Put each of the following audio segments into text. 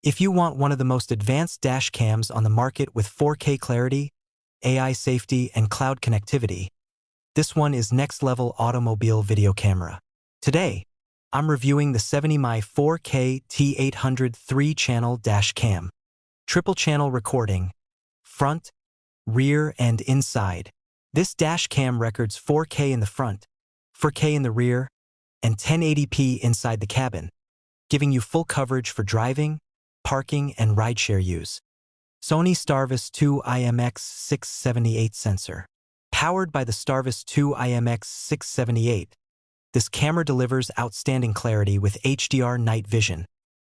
If you want one of the most advanced dash cams on the market with 4K clarity, AI safety, and cloud connectivity, this one is next-level automobile video camera. Today, I'm reviewing the 70mai 4K T800 3-channel dash cam. Triple-channel recording, front, rear, and inside. This dash cam records 4K in the front, 4K in the rear, and 1080p inside the cabin, giving you full coverage for driving, parking, and rideshare use. Sony Starvis 2 IMX678 sensor. Powered by the Starvis 2 IMX678, this camera delivers outstanding clarity with HDR night vision,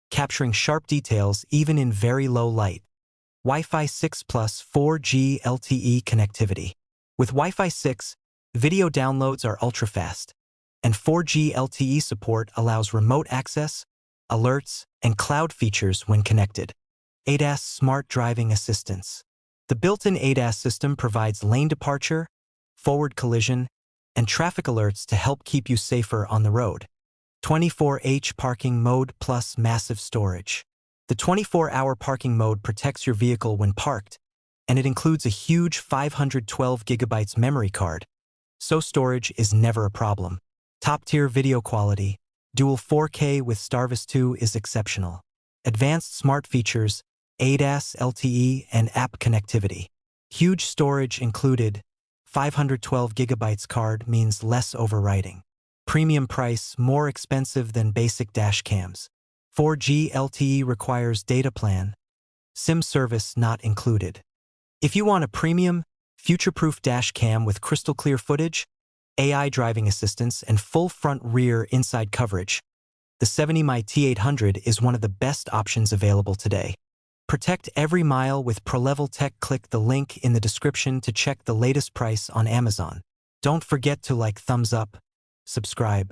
capturing sharp details even in very low light. Wi-Fi 6 plus 4G LTE connectivity. With Wi-Fi 6, video downloads are ultra-fast, and 4G LTE support allows remote access, alerts, and cloud features when connected. ADAS Smart Driving Assistance. The built-in ADAS system provides lane departure, forward collision, and traffic alerts to help keep you safer on the road. 24H Parking Mode plus Massive Storage. The 24-hour parking mode protects your vehicle when parked, and it includes a huge 512 GB memory card, so storage is never a problem. Top-tier video quality. Dual 4K with Starvis 2 is exceptional. Advanced smart features, ADAS, LTE, and app connectivity. Huge storage included. 512 GB card means less overwriting. Premium price, more expensive than basic dash cams. 4G LTE requires data plan. SIM service not included. If you want a premium, future-proof dash cam with crystal clear footage, AI driving assistance, and full front-rear inside coverage, the 70mai T800 is one of the best options available today. Protect every mile with ProLevel Tech. Click the link in the description to check the latest price on Amazon. Don't forget to like, thumbs up, subscribe,